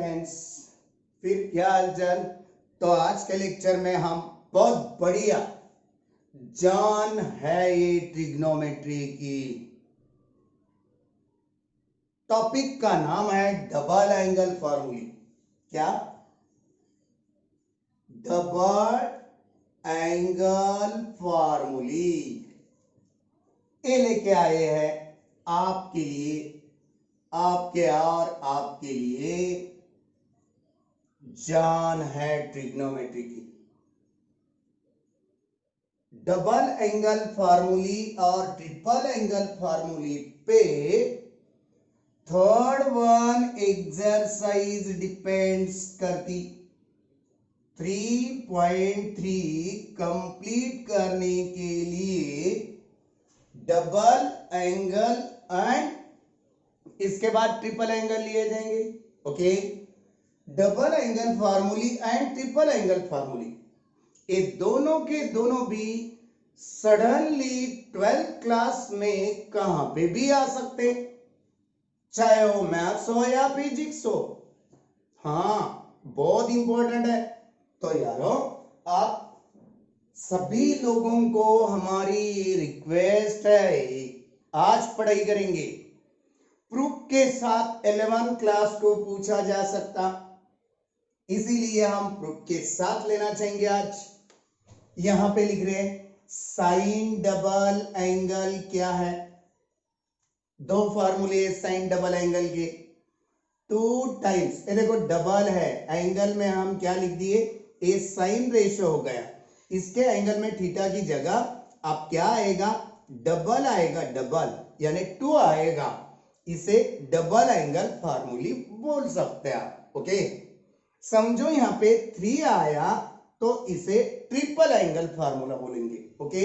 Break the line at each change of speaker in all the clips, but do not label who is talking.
Friends, फिर क्या हालचाल। तो आज के लेक्चर में हम बहुत बढ़िया जान है ये ट्रिग्नोमेट्री की। टॉपिक का नाम है डबल एंगल फॉर्मूले। क्या? डबल एंगल फॉर्मूली ये लेके आए हैं आपके लिए, आपके और आपके लिए जान है ट्रिग्नोमेट्री की। डबल एंगल फार्मूली और ट्रिपल एंगल फार्मूली पे थर्ड वन एक्सरसाइज डिपेंड्स करती। 3.3 कंप्लीट करने के लिए डबल एंगल एंड इसके बाद ट्रिपल एंगल लिए जाएंगे। Okay, double angle formulae and triple angle formulae ये दोनों के दोनों भी सडनली 12th क्लास में कहां पे भी आ सकते, चाहे वो मैथ्स हो या फिजिक्स हो। हाँ, बहुत इंपॉर्टेंट है। तो यारो, आप सभी लोगों को हमारी रिक्वेस्ट है, आज पढ़ाई करेंगे प्रूफ के साथ 11th क्लास को पूछा जा सकता, इसीलिए हम प्रूफ के साथ लेना चाहेंगे। आज यहां पे लिख रहे हैं साइन डबल एंगल क्या है। दो फार्मूले साइन डबल एंगल के, 2 टाइम्स, ये देखो डबल है, एंगल में हम क्या लिख दिए, ए साइन रेशो हो गया। इसके एंगल में थीटा की जगह अब क्या आएगा, डबल आएगा, डबल यानी 2 आएगा। इसे डबल एंगल फार्मूली बोल सकते हैं आप। ओके, समझो यहां पे 3 आया तो इसे ट्रिपल एंगल फार्मूला बोलेंगे। ओके,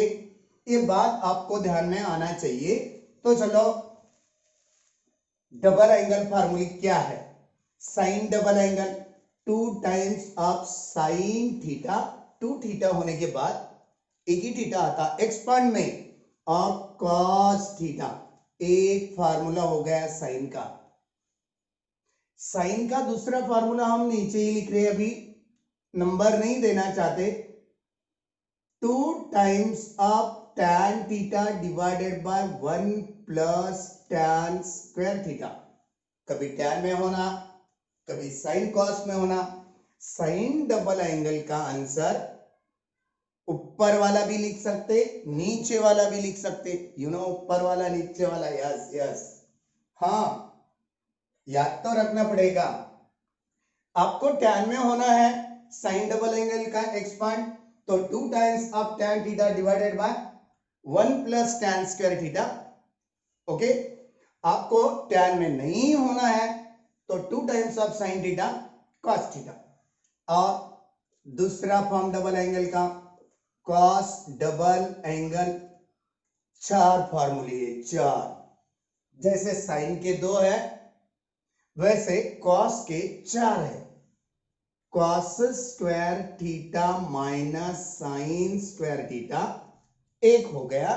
ये बात आपको ध्यान में आना चाहिए। तो चलो, डबल एंगल फार्मूला क्या है। Sine double angle 2 times of sine theta, 2 theta होने के बाद एक ही थीटा आता एक्सपांड में, और कॉस थीटा, एक फार्मूला हो गया साइन का। साइन का दूसरा फार्मूला हम नीचे ही लिख रहे हैं, अभी नंबर नहीं देना चाहते। 2 times of tan theta divided by 1 plus tan square theta. कभी tan में होना, कभी साइन कॉस में होना। साइन डबल एंगल का आंसर ऊपर वाला भी लिख सकते, नीचे वाला भी लिख सकते। ऊपर वाला नीचे वाला, यस यस, हाँ याद तो रखना पड़ेगा आपको। tan में होना है साइन डबल एंगल का एक्सपांड, तो 2 times of tan theta divided by 1 plus tan square theta. Okay, आपको tan में नहीं होना है तो 2 times of sine theta cos theta. और दूसरा फॉर्म डबल एंगल का, कॉस डबल एंगल, 4 फार्मूले, 4। जैसे साइन के 2 है वैसे कॉस के 4 है। Cos square theta minus sine square theta, एक हो गया।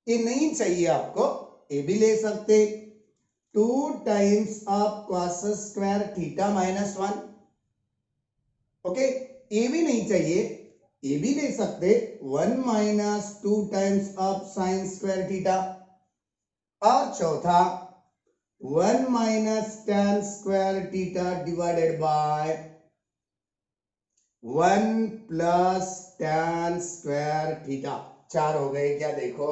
ये नहीं चाहिए आपको, ये भी ले सकते, 2 times of cos square theta minus 1। Okay, ये भी नहीं चाहिए, ये भी ले सकते, 1 minus 2 times of sine square theta. और चौथा 1 minus tan square theta divided by 1 plus tan square theta. 4 हो गए क्या, देखो,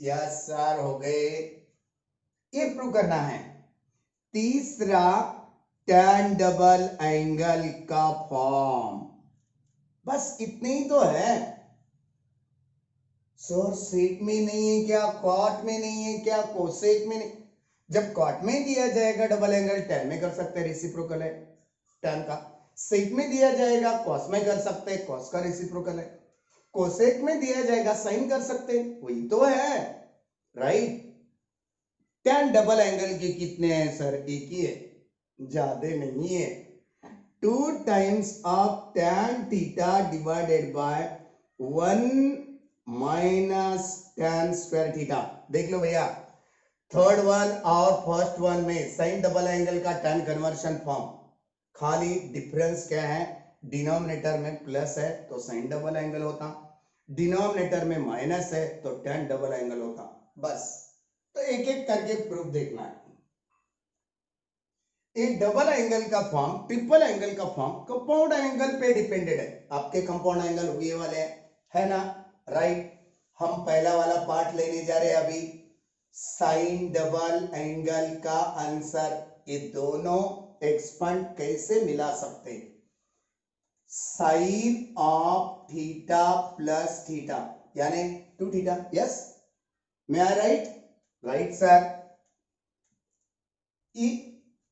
यस 4 हो गए। ये प्रूव करना है। तीसरा tan डबल एंगल का फॉर्म, बस इतने ही तो है। सर सेक में नहीं है क्या, कॉट में नहीं है क्या, कोसेक में नहीं। जब कॉट में दिया जाएगा डबल एंगल, tan में कर सकते हैं, रेसिप्रोकल है tan का। सेक में दिया जाएगा, कॉस में कर सकते हैं, कॉस का रेसिप्रोकल है। कोसेक में दिया जाएगा, साइन कर सकते हैं, वही तो है, राइट। tan डबल एंगल के कितने हैं सर, एक ही है, ज्यादा नहीं है। 2 times of tan theta divided by 1 minus tan square theta. देख लो भैया, थर्ड वन और फर्स्ट वन में साइन डबल एंगल का tan कन्वर्शन फॉर्म, खाली डिफरेंस क्या है, डिनोमिनेटर में प्लस है तो साइन डबल एंगल होता, डिनोमिनेटर में माइनस है तो tan डबल एंगल होता, बस। तो एक एक करके प्रूफ देखना है। एक डबल एंगल का फॉर्म, ट्रिपल एंगल का फॉर्म कंपाउंड एंगल पे डिपेंडेड है। आपके कंपाउंड एंगल ये वाले है ना, राइट। हम पहला वाला पार्ट लेने जा रहे हैं अभी, साइन डबल एंगल का आंसर। ये दोनों एक्सपेंड कैसे मिला सकते हैं, sine of theta plus theta यानी 2 थीटा, यस मैं आई राइट, राइट सर।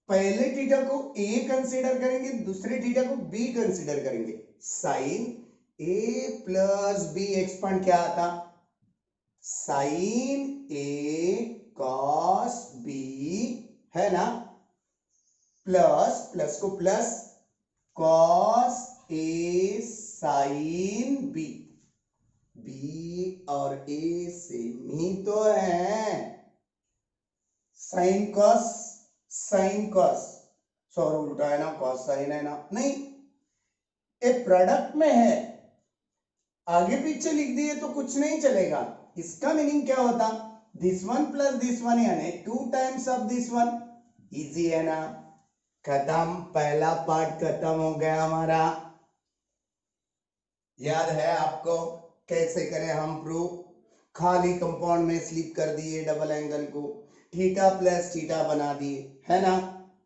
पहले थीटा को ए कंसीडर करेंगे, दूसरे थीटा को बी कंसीडर करेंगे। Sine A plus B expand क्या आता, साइन ए कॉस बी है ना, प्लस प्लस को प्लस कॉस ए साइन बी, बी और ए सेम ही तो है, sine cos sine cos, sorry उल्टा है ना, कॉस साइन है ना, नहीं एक प्रोडक्ट में है, आगे पीछे लिख दिए तो कुछ नहीं चलेगा। इसका मीनिंग क्या होता, this one plus this one यानी 2 times of this one, easy है ना, खत्म, पहला पार्ट खत्म हो गया हमारा। याद है आपको कैसे करें हम प्रूफ, खाली कंपाउंड में स्लिप कर दिए डबल एंगल को, थीटा प्लस थीटा बना दिए है ना,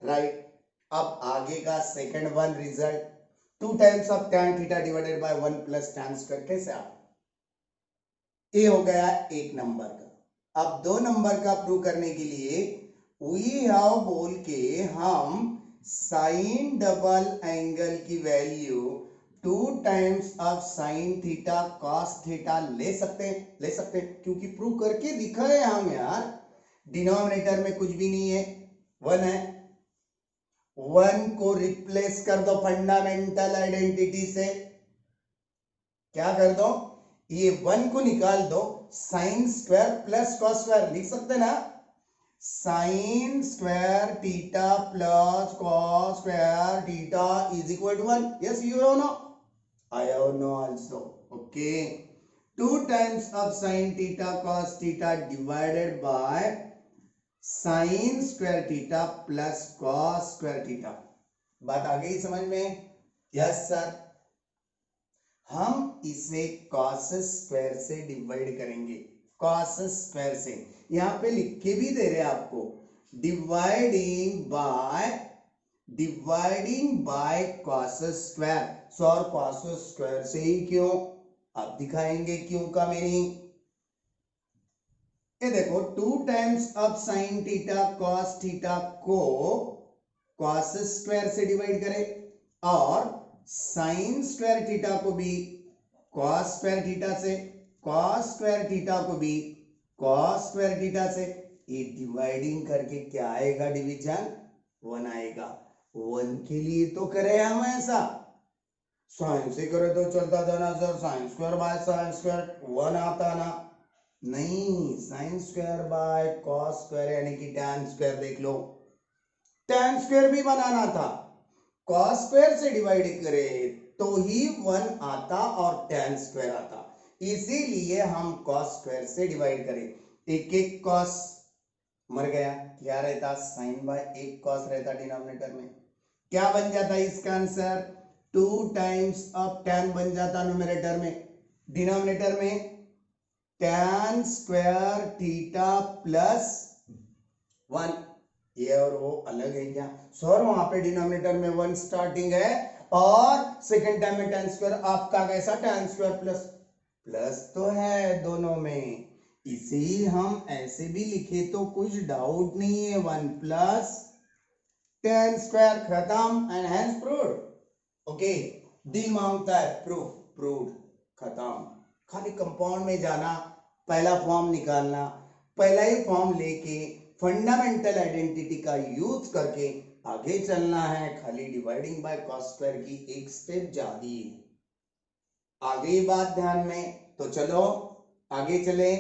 राइट। अब आगे का second one result, 2 times of tan theta divided by 1 plus tan square, कैसे आप, ये हो गया एक नंबर का। अब 2 नंबर का प्रूव करने के लिए वी हैव बोल के हम साइन डबल एंगल की value 2 times of sine theta cos theta ले सकते हैं, क्योंकि प्रूव करके दिखाए हम यार, डिनोमिनेटर में कुछ भी नहीं है, 1 है, 1 को रिप्लेस कर दो फंडामेंटल आइडेंटिटी से, क्या कर दो, ये 1 को निकाल दो, sine square plus cos square लिख सकते ना, sine square theta plus cos square theta is equal to 1, yes you know, I have no also, okay, 2 times of sin theta cos theta divided by sin square theta plus cos square theta, बात आ गई समझ में, yes sir. हम इसे cos square से divide करेंगे, cos square से, यहां पे लिख के भी दे रहे हैं आपको, डिवाइडिंग बाय cos स्क्वायर, और cos स्क्वायर से ही क्यों, अब दिखाएंगे क्यों का मीनिंग। ये देखो 2 times of sine theta cos theta को cos स्क्वायर से डिवाइड करें और साइन स्क्वायर थीटा को भी cos स्क्वायर थीटा से, cos स्क्वायर थीटा को भी cos स्क्वायर थीटा से, ये डिवाइडिंग करके क्या आएगा, डिवीजन 1 आएगा। 1 के लिए तो करें हम ऐसा, साइन से करे तो चलता था ना sir, sine square by sine square 1 आता ना, नहीं, sine square by cos square यानी कि tan स्क्वायर, देख लो tan स्क्वायर भी बनाना था, कॉस स्क्वायर से डिवाइड करे तो ही 1 आता और tan स्क्वायर आता, इसीलिए हम कॉस स्क्वायर से डिवाइड करें, एक एक कॉस मर गया, क्या रहता, साइन बाय एक कॉस रहता डिनोमिनेटर में, क्या बन जाता इसका आंसर, 2 टाइम्स ऑफ tan बन जाता न्यूमरेटर में, डिनोमिनेटर में tan स्क्वायर थीटा प्लस 1, ये और वो अलग है क्या सर, वहां पे डिनोमिनेटर में 1 स्टार्टिंग है और सेकंड टाइम में tan स्क्वायर, आपका कैसा tan स्क्वायर प्लस प्लस तो है दोनों में, इसे हम ऐसे भी लिखे तो कुछ डाउट नहीं है, 1 प्लस tan स्क्वायर, खत्म एंड हैंस प्रूव्ड, ओके, दिल मांगता है प्रूफ, प्रूव्ड, खत्म, खाली कंपाउंड में जाना, पहला फॉर्म निकालना, पहला ही फॉर्म लेके फंडामेंटल आइडेंटिटी का यूज करके आगे चलना है, खाली डिवाइडिंग बाय कॉस स्क्वायर की एक स्टेप ज्यादा, आ गई बात ध्यान में, तो चलो आगे चले,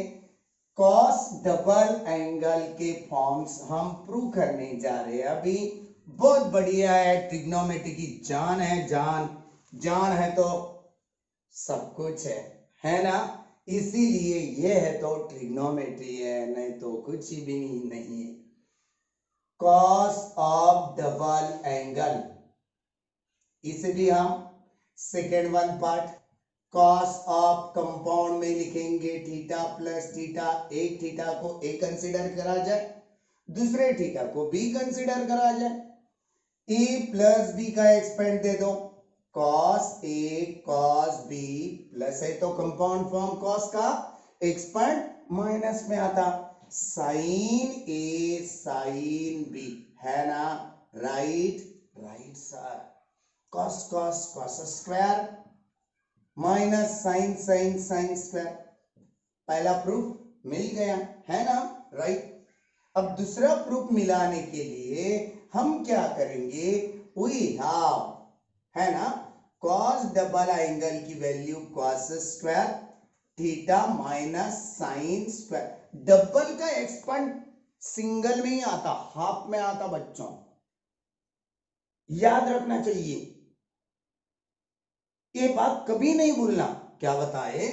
कॉस डबल एंगल के फॉर्म्स हम प्रूव करने जा रहे हैं अभी। बहुत बढ़िया है, ट्रिग्नोमेट्री की जान है, जान जान है तो सब कुछ है ना। इसीलिए ये है तो ट्रिग्नोमेट्री है, नहीं तो कुछ भी नहीं है। कॉस ऑफ डबल एंगल, इसे भी हम second one part cos of compound में लिखेंगे थीटा प्लस थीटा। एक थीटा को ए कंसीडर करा जाए, दूसरे थीटा को बी कंसीडर करा जाए। ए प्लस बी का एक्सपेंड दे दो, cos a cos b plus है तो कंपाउंड फॉर्म कॉस का एक्सपेंड माइनस में आता साइन ए साइन बी, है ना। Right right sir. Cos cos cos square minus sine sine sine square. पहला प्रूफ मिल गया, है ना। राइट। अब दूसरा प्रूफ मिलाने के लिए हम क्या करेंगे, वी हैव, है ना, कॉस डबल एंगल की value cos square theta minus sine square. Double का एक्सपेंड सिंगल में ही आता, हाफ में आता बच्चों, याद रखना चाहिए, ये बात कभी नहीं भूलना। क्या बताए,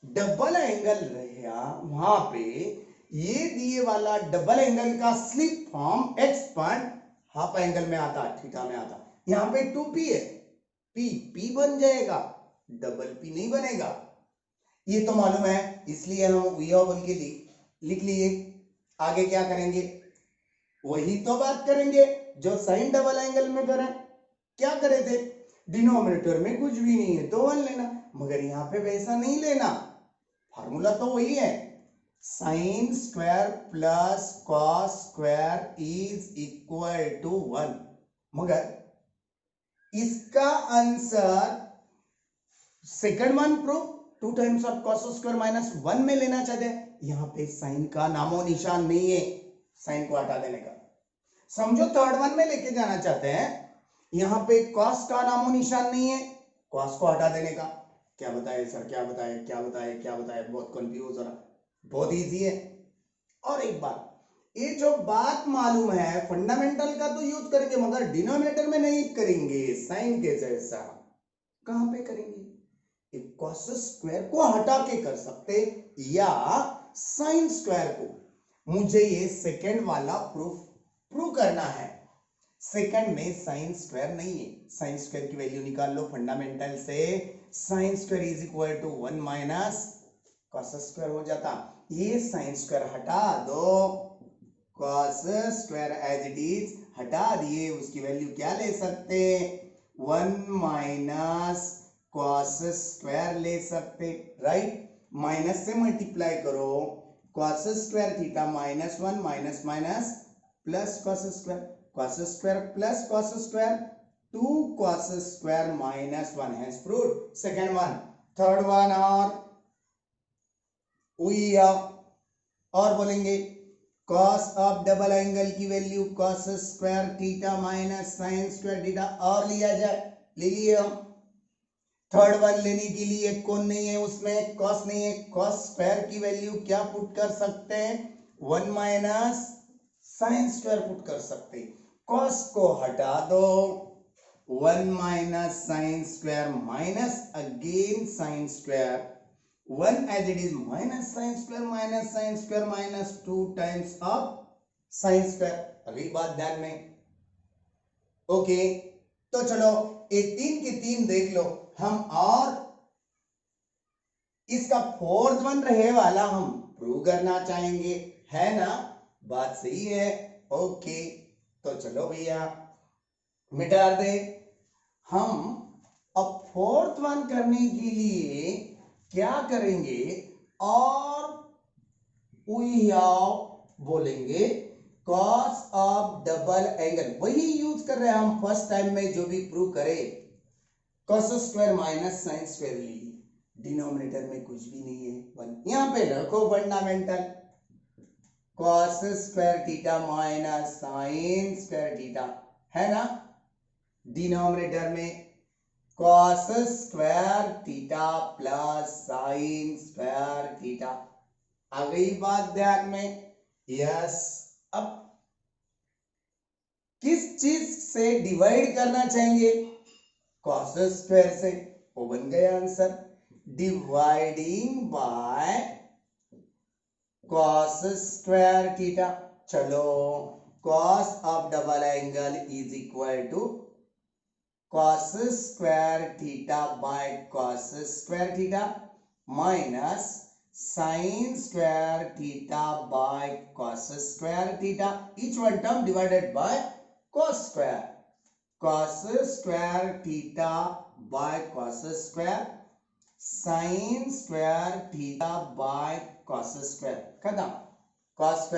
डबल एंगल रहेगा वहां पे, ये दिए वाला डबल एंगल का slip form expand half angle में आता, थीटा में आता। यहां पे 2p है, p p बन जाएगा, डबल p नहीं बनेगा। ये तो मालूम है, इसलिए हम वी बोल के लिख लिए। आगे क्या करेंगे, वही तो बात करेंगे जो साइन डबल एंगल में करें। क्या करे थे, डिनोमिनेटर में कुछ भी नहीं है तो 1 लेना, मगर यहां पे वैसा नहीं लेना, फार्मूला तो वही है, sine square plus cos square is equal to 1। मगर इसका answer second one proof 2 times of cos square minus 1 में लेना चाहते हैं। यहां पे साइन का नामो निशान नहीं है, साइन को हटा देने का। समझो थर्ड वन में लेके जाना चाहते हैं, यहां पे कॉस का नामो निशान नहीं है, कॉस को हटा देने का। क्या बताए सर, क्या बताए क्या बताए क्या बताए, बहुत कंफ्यूज हो रहा, बहुत इजी है। और एक बात, ये जो बात मालूम है फंडामेंटल का तो यूज करेंगे, मगर डिनोमिनेटर में नहीं करेंगे। साइन के जैसा कहां पे करेंगे, कॉस स्क्वायर को हटा के कर सकते या साइन स्क्वायर को। मुझे ये सेकंड वाला प्रूव करना है। सेकंड में साइन स्क्वायर नहीं है, साइन स्क्वायर की वैल्यू निकाल लो फंडामेंटल से, sine square is equal to 1 minus cos square हो जाता। ये साइन स्क्वायर हटा दो, cos square as it is हटा दिए, उसकी वैल्यू क्या ले सकते, 1 माइनस कॉस स्क्वायर ले सकते। राइट, माइनस से मल्टीप्लाई करो, cos square theta minus 1 minus minus plus cos square, cos square plus cos square 2 cos square minus 1 has proved. Second one, third one और बोलेंगे कॉस ऑफ डबल एंगल की value cos square theta minus sine square theta, और लिया जाए, ले लिए हम। Third one लेने के लिए कौन नहीं है उसमें, कॉस नहीं है, कॉस स्क्वायर की वैल्यू क्या पुट कर सकते हैं, 1 माइनस साइन स्क्वायर पुट कर सकते। कॉस को हटा दो, 1 minus sine square minus again sine square, 1 as it is minus sine square minus 2 times of sine square. अगली बात ध्यान में, ओके। तो चलो ये 3 की 3 देख लो हम, और इसका फोर्थ वन रहे वाला हम प्रूव करना चाहेंगे, है ना। बात सही है, ओके। तो चलो भैया मिटा दे हम। अब फोर्थ वन करने के लिए क्या करेंगे, और बोलेंगे कॉस ऑफ डबल एंगल, वही यूज कर रहे हैं हम फर्स्ट टाइम में जो भी प्रूव करे, cos square minus sine square ली, डिनोमिनेटर में कुछ भी नहीं है 1। यहां पे रखो fundamental, cos square theta minus sine square theta, है ना। डिनोमिनेटर में cos square theta plus sine square theta. आ गई बात ध्यान में? यस। अब किस चीज से डिवाइड करना चाहेंगे? कॉस स्क्वायर से। वो बन गया answer, dividing by cos square theta. चलो, cos of double angle is equal to cos square theta by cos square theta minus sine square theta by cos square theta, each one term divided by cos square, cos square theta by cos square sin square theta by cos square, खत्म। cos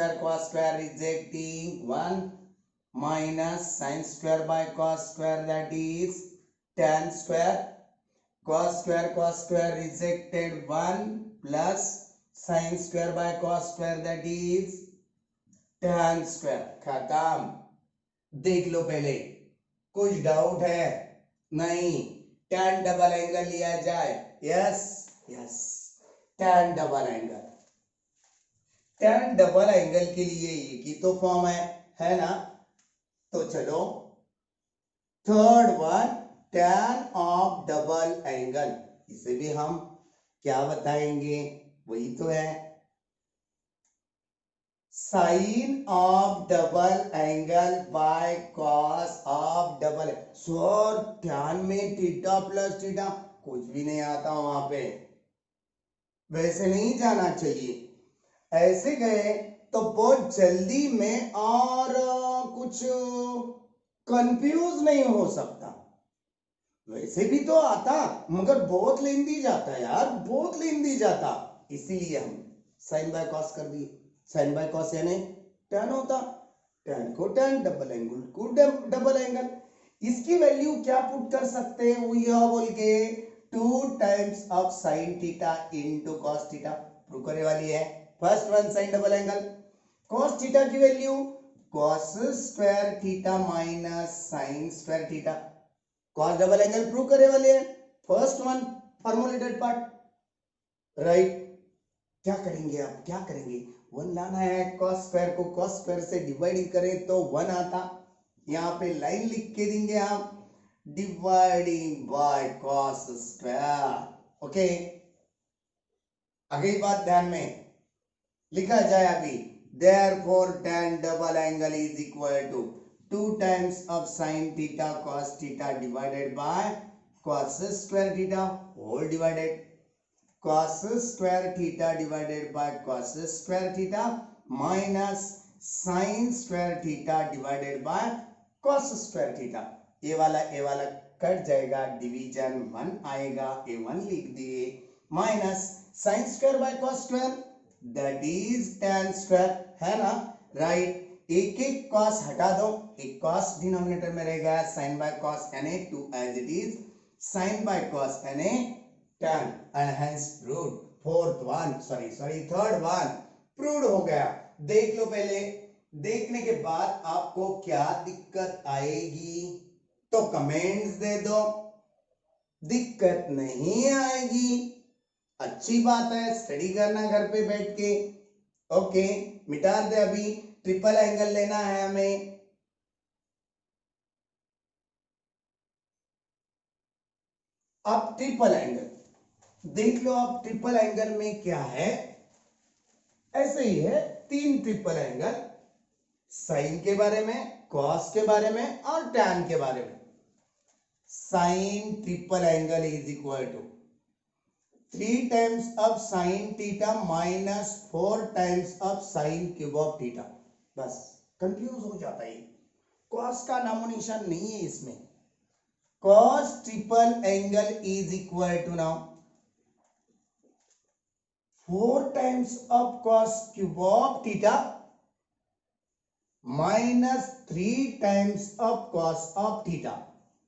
square rejecting 1 minus sin square by cos square, that is tan square. cos square rejected 1 plus sin square by cos square, that is tan square, खत्म। देख लो पहले, कुछ doubt है? नहीं। tan double angle लिया जाए। Yes yes, tan double angle, tan double angle के लिए एक ही तो फॉर्म है ना? तो चलो, third one, tan of double angle, इसे भी हम क्या बताएंगे? वही तो है, sine of double angle by cos of double. Sir ध्यान में थीटा प्लस थीटा कुछ भी नहीं आता वहां पे, वैसे नहीं जाना चाहिए। ऐसे गए तो बहुत जल्दी में और कुछ कंफ्यूज नहीं हो सकता। वैसे भी तो आता, मगर बहुत लेंदी जाता है यार, बहुत लेंदी जाता, इसीलिए हम साइन बाय कॉस कर दिए। साइन बाय कॉस यानी tan होता, tan को tan, डबल एंगल को डबल एंगल। इसकी वैल्यू क्या पुट कर सकते हैं? वो यह बोल के 2 times of sine theta into cos theta prove करने वाली है। First one sine double angle, cos theta की value cos square theta minus sine square theta, cos double angle prove करने वाले हैं। First one formulated part, right. क्या करेंगे अब? क्या करेंगे? 1 लाना है, कॉस स्क्वायर को कॉस स्क्वायर से डिवाइड करें तो 1 आता। यहाँ पे लाइन लिख के देंगे हम, dividing by cos square. Okay, अगली बात ध्यान में लिखा जाए अभी, therefore tan double angle is equal to 2 times of sine theta cos theta divided by cos square theta whole divided cos square theta divided by cos square theta minus sin square theta divided by cos square theta। ये वाला cut जाएगा, division 1 आएगा, a1 लिख दिए, minus sin square by cos square, that is tan square, है ना? Right. एक एक cos हटा दो, एक cos डिनोमिनेटर में रहेगा, sin by cos na 2 as it is, sin by cos na tan, and hence proved। Third one proved हो गया। देख लो पहले, देखने के बाद आपको क्या दिक्कत आएगी तो कमेंट्स दे दो, दिक्कत नहीं आएगी अच्छी बात है, स्टडी करना घर पे बैठ के। ओके, मिटा दे, अभी ट्रिपल एंगल लेना है हमें। अब ट्रिपल एंगल देख लो, आप ट्रिपल एंगल में क्या है? ऐसे ही है, 3 ट्रिपल एंगल, साइन के बारे में, कॉस के बारे में और टैन के बारे में। Sine triple angle is equal to 3 times of sine theta minus 4 times of sine cube of theta. बस कंफ्यूज हो जाता है, कॉस का नामो निशान नहीं है इसमें। Cos triple angle is equal to now 4 times of cos cube of theta minus 3 times of cos of theta,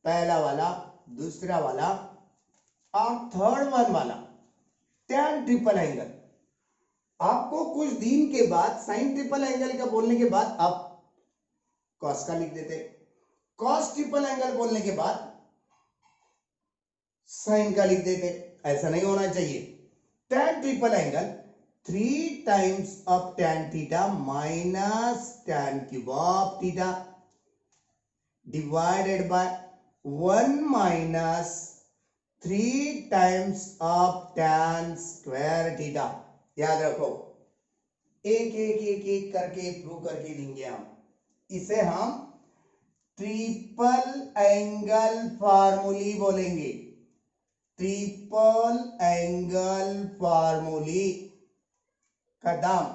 पहला वाला, दूसरा वाला और थर्ड वन वाला tan ट्रिपल एंगल। आपको कुछ दिन के बाद साइन ट्रिपल एंगल का बोलने के बाद आप cos का लिख देते, cos ट्रिपल एंगल बोलने के बाद साइन का लिख देते, ऐसा नहीं होना चाहिए। tan triple angle 3 times of tan theta minus tan cube of theta divided by 1 minus 3 times of tan square theta। याद रखो, एक एक एक एक करके प्रूव करके लेंगे हम। इसे हम ट्रिपल एंगल फार्मूली बोलेंगे, ट्रिपल एंगल फार्मूली का दाम।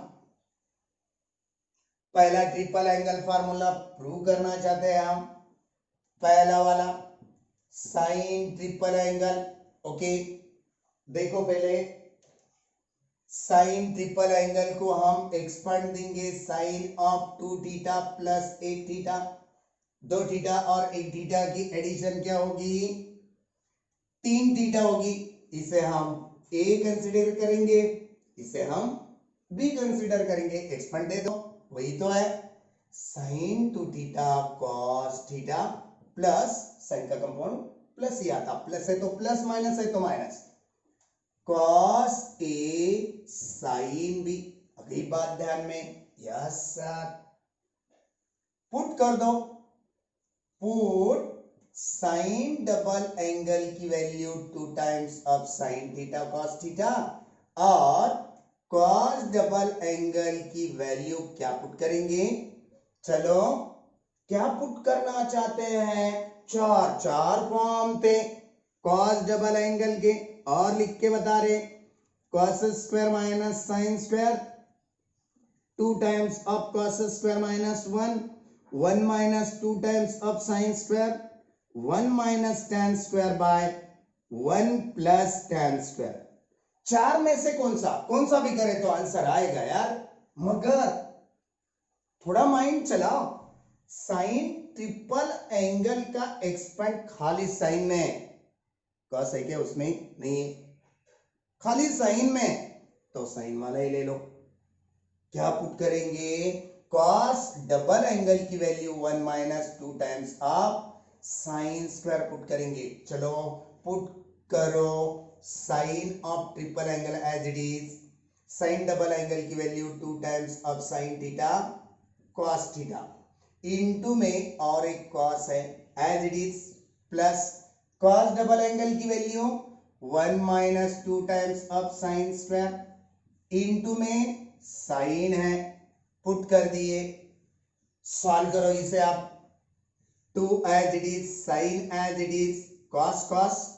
पहला ट्रिपल एंगल फार्मूला प्रूव करना चाहते हैं हम, पहला वाला साइन ट्रिपल एंगल। ओके, देखो पहले साइन ट्रिपल एंगल को हम एक्सपेंड देंगे, sine of 2 theta plus 1 theta, 2 theta और 1 थीटा की एडिशन क्या होगी, 3 थीटा होगी। इसे हम ए कंसीडर करेंगे, इसे हम बी कंसीडर करेंगे। एक्सपेंड दे दो, वही तो है sine 2 theta cos theta plus sine का कंपाउंड प्लस ही आता, प्लस है तो प्लस, माइनस है तो माइनस, कॉस ए साइन बी। अगली बात ध्यान में, यस सर, पुट कर दो, पुट साइन डबल एंगल की value 2 times of sine theta cos theta और कॉस डबल एंगल की वैल्यू क्या पुट करेंगे, चलो क्या पुट करना चाहते हैं, चार फॉर्म थे कॉस डबल एंगल के, और लिख के बता रहे cos square minus sine square 2 times of cos square minus 1 minus 2 times of sine square 1 minus tan square by 1 plus tan square. चार में से कौन सा भी करे तो आंसर आएगा यार, मगर थोड़ा माइंड चलाओ। साइन ट्रिपल एंगल का एक्सपेंड खाली साइन में, कॉस है क्या उसमें नहीं है, खाली साइन में, तो साइन वाला ही ले लो। क्या पुट करेंगे, कॉस डबल एंगल की value 1 minus 2 times of sine square put करेंगे। चलो पुट करो sine of triple angle as it is, sine double angle की value 2 times of sine theta cos theta, into में और एक कॉस है as it is, plus cos double angle की value 1 minus 2 times of sine square, into में sine है, put कर दिए। सॉल्व करो इसे आप, 2 as it is, sine as it is, cos cos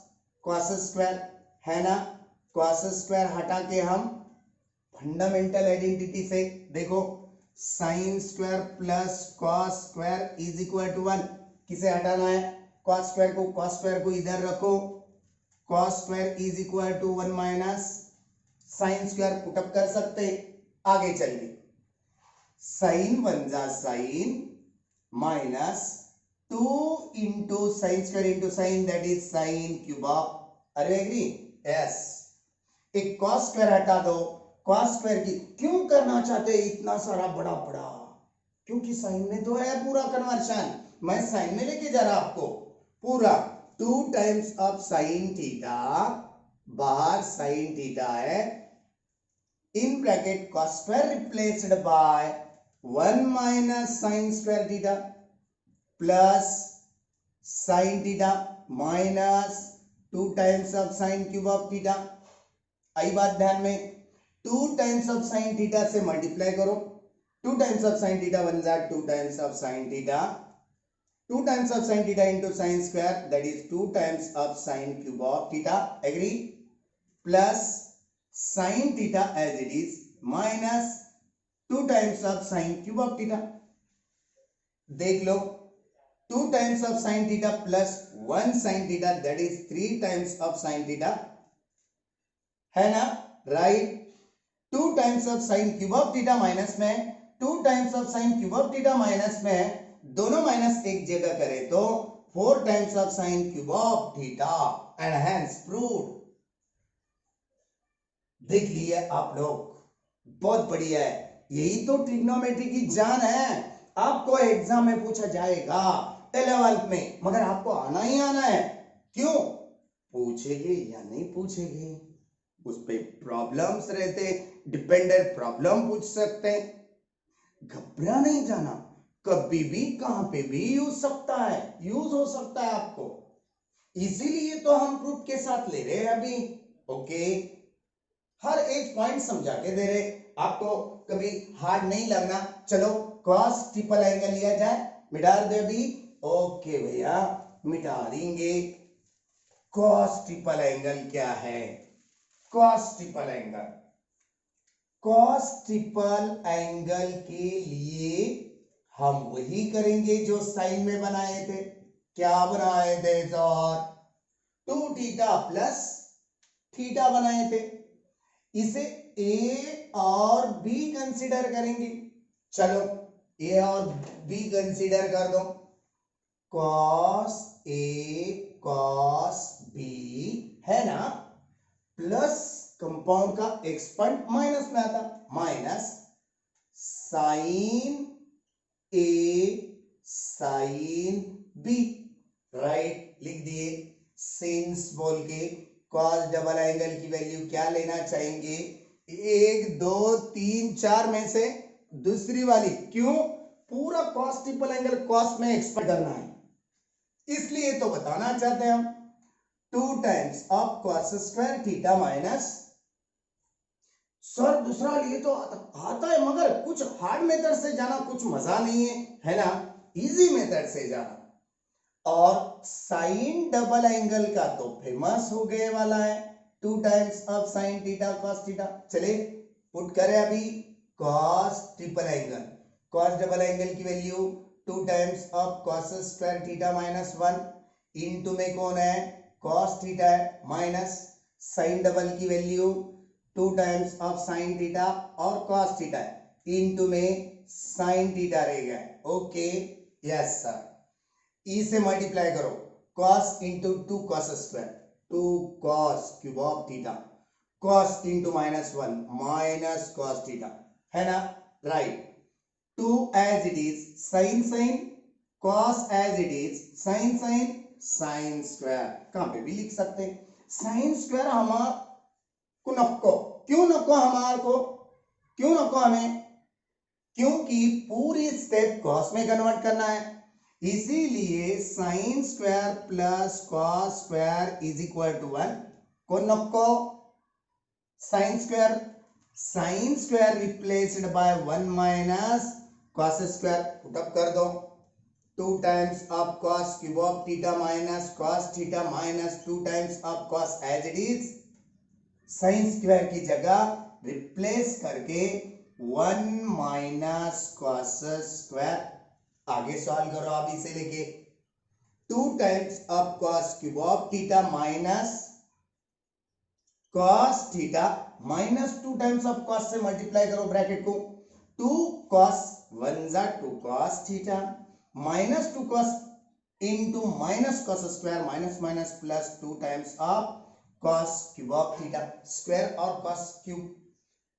cos square है ना, कॉस स्क्वायर हटा के हम फंडामेंटल आइडेंटिटी से देखो, sine square plus cos square is equal to 1। किसे हटाना है, कॉस स्क्वायर को इधर रखो, cos square is equal to 1 minus sine square, put up कर सकते। आगे चलिए, साइन 1 जा sine minus 2 into sine square into sine, that is sine cube of, अरे एग्री, यस। एक कॉस स्क्वायर हटा दो, कॉस स्क्वायर की क्यों करना चाहते इतना सारा बड़ा बड़ा, क्योंकि साइन में तो है पूरा कन्वर्शन, मैं साइन में लेके जा रहा आपको पूरा। 2 टाइम्स ऑफ साइन थीटा, बाहर साइन थीटा है, in bracket cos square replaced by 1 minus sine square theta plus sine theta minus 2 times of sine cube of theta. आई बात ध्यान में, 2 टाइम्स ऑफ साइन थीटा से मल्टीप्लाई करो, 2 times of sine theta 1 जा 2 times of sine theta, 2 times of sin theta into sin square, that is 2 times of sin cube of theta, agree, plus sin theta as it is minus 2 times of sin cube of theta। देख लो, 2 times of sin theta plus 1 sin theta, that is 3 times of sin theta, है ना, right. 2 times of sin cube of theta minus में, 2 times of sin cube of theta minus में, दोनों minus एक जगह करें तो 4 times of sine cube of theta, and hence proved. देख लिए आप लोग, बहुत बढ़िया है, यही तो ट्रिग्नोमेट्री की जान है। आपको एग्जाम में पूछा जाएगा 11th में, मगर आपको आना ही आना है। क्यों पूछेंगे या नहीं पूछेंगे, उस पे प्रॉब्लम्स रहते, डिपेंडेंट प्रॉब्लम पूछ सकते हैं। घबरा नहीं जाना, कभी भी कहां पे भी यूज हो सकता है आपको, इसीलिए तो हम प्रूफ के साथ ले रहे हैं अभी। ओके, हर एक पॉइंट समझा के दे रहे, आपको कभी हार्ड नहीं लगना। चलो कॉस ट्रिपल एंगल लिया जाए, मिटा दे अभी। ओके भैया, मिटा देंगे। कॉस ट्रिपल एंगल क्या है? Cos triple angle, cos triple angle के लिए हम वही करेंगे जो साइन में बनाए थे। क्या बनाए थे सर? 2 θ प्लस थीटा बनाए थे। इसे ए और बी कंसीडर करेंगे। चलो ए और बी कंसीडर कर दो। कॉस ए कॉस बी है ना, प्लस कंपाउंड का एक्सपेंड माइनस में आता, minus sign a sine B, right, लिख दिए। सिंस बोल के कॉस डबल एंगल की वैल्यू क्या लेना चाहेंगे? 1 2 3 4 में से दूसरी वाली। क्यों? पूरा कॉस ट्रिपल एंगल कॉस में एक्सपेंड करना है, इसलिए तो बताना चाहते हैं हम। 2 times of cos square theta minus, sir दूसरा लिए तो आता है, मगर कुछ हार्ड मेथड से जाना कुछ मजा नहीं है ना, इजी मेथड से जाना। और साइन डबल एंगल का तो फेमस हो गए वाला है, 2 times of sine theta cos theta. चले पुट करें अभी, cos triple angle, cos double angle की value 2 times of cos square theta minus 1, into में कौन है? कॉस थीटा है, माइनस साइन डबल की value 2 times of sine theta और कॉस थीटा है, इनटू में साइन थीटा रहेगा। Okay, yes sir. ई से मल्टीप्लाई करो, cos into 2 cos square, 2 cos cube of theta, cos into -1 minus cos theta, है ना, right. 2 as it is sine sine, cos as it is sine sine, sine square कहां पे भी लिख सकते हैं। साइन स्क्वायर हमार को नको, क्यों नको हमार को, क्यों नको हमें? क्योंकि पूरी स्टेप cos में कन्वर्ट करना है, इसीलिए sine square plus cos square is equal to 1। कौन नको? Sine square, sine square replaced by 1 minus cos square, put up कर दो। 2 times of cos cube of theta minus cos theta minus 2 times of cos as it is, sine square की जगह replace करके 1 minus cos square. आगे solve करो आप इसे लेके, 2 times of cos cube of theta minus cos theta minus 2 times of cos से multiply करो ब्रैकेट को, 2 cos 1 जा 2 cos theta minus 2 cos into minus cos square minus minus plus 2 times of cos cube of theta, square और cos cube,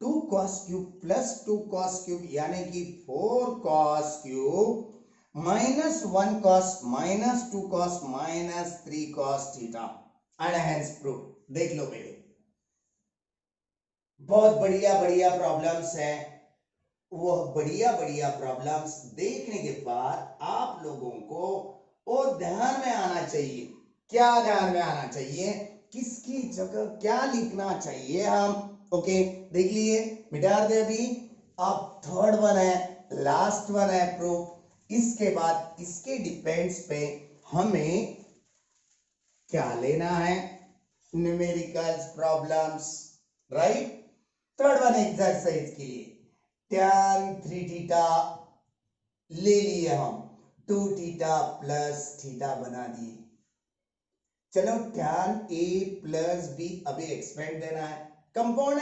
2 cos cube plus 2 cos cube यानी कि 4 cos cube minus 1 cos minus 2 cos minus 3 cos theta, and hence proof. देख लो पहले, बहुत बढ़िया बढ़िया problems हैं। वो बढ़िया बढ़िया प्रॉब्लम्स देखने के बाद आप लोगों को वो ध्यान में आना चाहिए। क्या ध्यान में आना चाहिए? किसकी जगह क्या लिखना चाहिए हम। ओके, देख लिए, मिटा दे अभी। अब थर्ड वन है, लास्ट वन है प्रूफ। इसके बाद इसके डिपेंड्स पे हमें क्या लेना है? Numericals problems, right. Third one exercise के लिए tan 3 थीटा ले लिए हम, 2 थीटा प्लस थीटा बना दिए। चलो tan a प्लस बी अभी एक्सपेंड देना है। कंपाउंड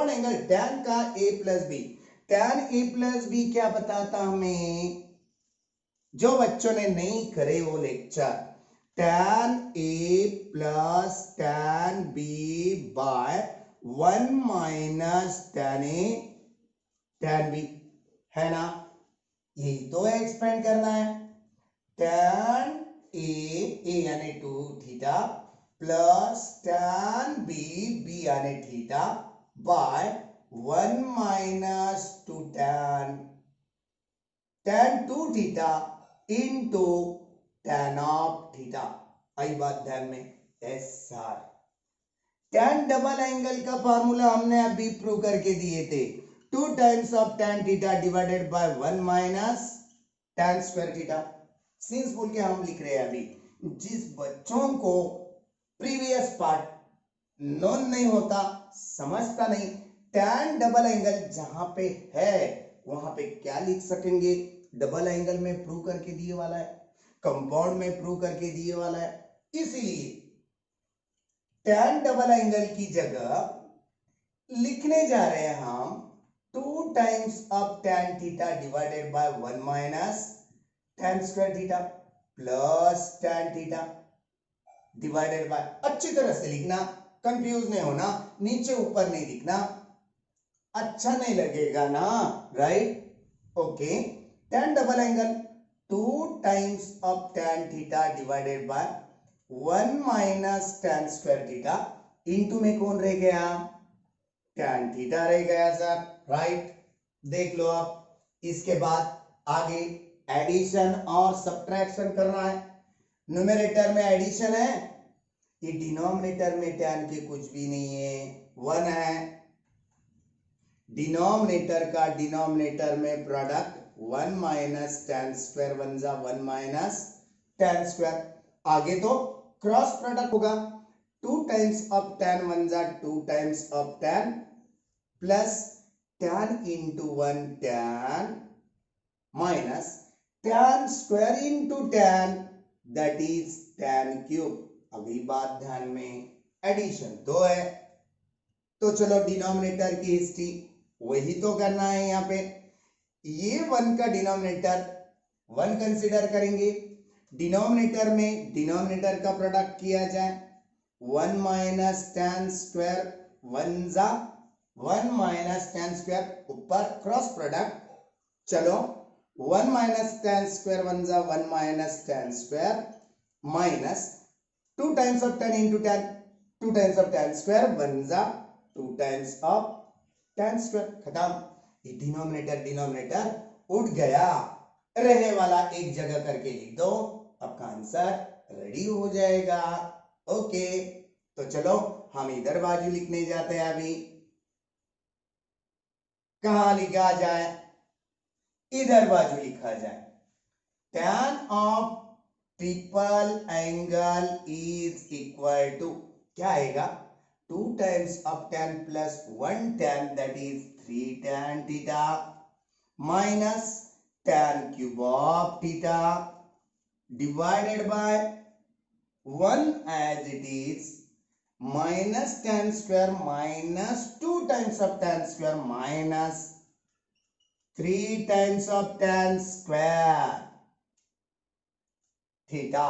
एंगल tan का a plus b, tan a plus b क्या बताता हमें? जो बच्चों ने नहीं करे वो lecture, tan a plus tan b by 1 minus tan a tan b, है ना, यही तो एक्सपेंड करना है। tan a यानी 2 theta plus tan b, b यानी theta, by 1 minus 2 tan 2 theta into tan of theta. आई बात ध्यान में, S R. tan double angle का फार्मूला हमने अभी प्रूव करके दिए थे, 2 times of tan theta divided by 1 minus tan square theta. सिंस बोल के हम लिख रहे हैं अभी। जिस बच्चों को प्रीवियस पार्ट नोन नहीं होता, समझता नहीं, tan डबल एंगल जहां पे है वहां पे क्या लिख सकेंगे, डबल एंगल में प्रूव करके दिए वाला है, कंपाउंड में प्रूव करके दिए वाला है। इसीलिए tan डबल एंगल की जगह लिखने जा रहे हैं हम 2 times of tan theta divided by 1 minus tan square theta plus tan theta divided bye, अच्छी तरह से लिखना, कंफ्यूज नहीं होना, नीचे ऊपर नहीं लिखना, अच्छा नहीं लगेगा ना, right. Okay, tan double angle 2 times of tan theta divided by 1 minus tan square theta, into में कौन रह गया, tan थीटा रह गया सर, राइट। देख लो आप, इसके बाद आगे एडिशन और सब्ट्रैक्शन करना है। न्यूमरेटर में एडिशन है, ये डिनोमिनेटर में tan के कुछ भी नहीं है, 1 है। डिनोमिनेटर का डिनोमिनेटर में प्रोडक्ट 1 माइनस tan स्क्वायर 1 जा 1 माइनस tan स्क्वायर, आगे तो क्रॉस प्रोडक्ट होगा, 2 टाइम्स ऑफ tan 1 जा 2 times of tan plus tan into 1 tan minus tan square into tan, that is tan cube. अगली बात ध्यान में, एडिशन 2 है, तो चलो डिनोमिनेटर की हिस्ट्री वही तो करना है। यहाँ पे ये 1 का डिनोमिनेटर 1 कंसीडर करेंगे, डिनोमिनेटर में डिनोमिनेटर का प्रोडक्ट किया जाए, 1 माइनस tan स्क्वायर 1 जा 1 माइनस tan स्क्वायर, ऊपर क्रॉस प्रोडक्ट, चलो 1 माइनस tan स्क्वायर 1 जा 1 minus tan square minus 2 times of tan into tan, 2 times of tan square 1 जा 2 टाइम्स ऑफ tan स्क्वायर, खत्म। ये डिनोमिनेटर डिनोमिनेटर उठ गया, रहने वाला एक जगह करके लिख दो, आपका आंसर रेडी हो जाएगा। ओके, तो चलो हम इधर बाजू लिखने जाते हैं। अभी कहां लिखा जाए, इधर बाजू लिखा जाए, tan of triple angle is equal to क्या आएगा, 2 times of tan plus 1 tan, that is 3 tan theta minus tan cube of theta divided by 1 as it is minus tan square minus 2 times of tan square minus 3 times of tan square theta,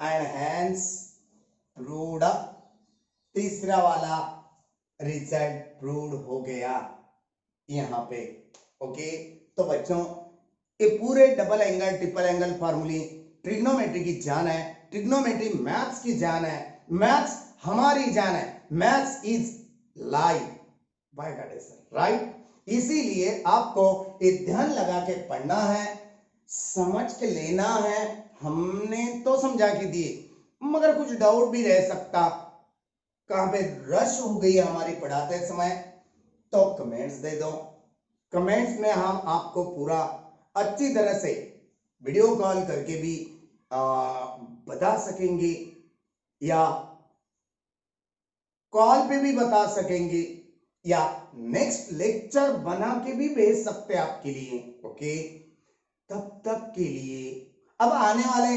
and hence proved. तीसरा वाला result proved हो गया यहां पे। Okay, तो बच्चों ये पूरे डबल एंगल ट्रिपल एंगल फार्मूले ट्रिग्नोमेट्री की जान है, ट्रिग्नोमेट्री मैथ्स की जान है, मैथ्स हमारी जान है, maths is life by God, right. इसीलिए आपको ये ध्यान लगा के पढ़ना है, समझ के लेना है। हमने तो समझा के दिए, मगर कुछ डाउट भी रह सकता, कहां पे रश हो गई हमारी पढ़ाते समय, तो कमेंट्स दे दो, कमेंट्स में हम आपको पूरा अच्छी तरह से वीडियो कॉल करके भी बता सकेंगे, या कॉल पे भी बता सकेंगे, या नेक्स्ट लेक्चर बना के भी भेज सकते हैं आपके लिए। ओके, तब तक के लिए अब आने वाले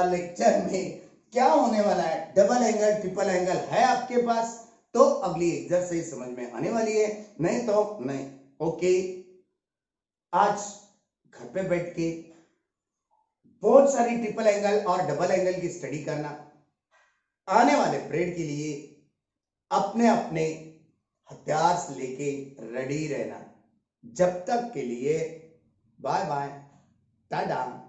लेक्चर में क्या होने वाला है, डबल एंगल ट्रिपल एंगल है आपके पास, तो अगली एक्सरसाइज समझ में आने वाली है, नहीं तो नहीं। ओके, आज घर पे बैठ के बहुत सारी ट्रिपल एंगल और डबल एंगल की स्टडी करना, आने वाले पीरियड के लिए अपने अपने हथियार लेके रेडी रहना। जब तक के लिए बाय बाय, टाटा।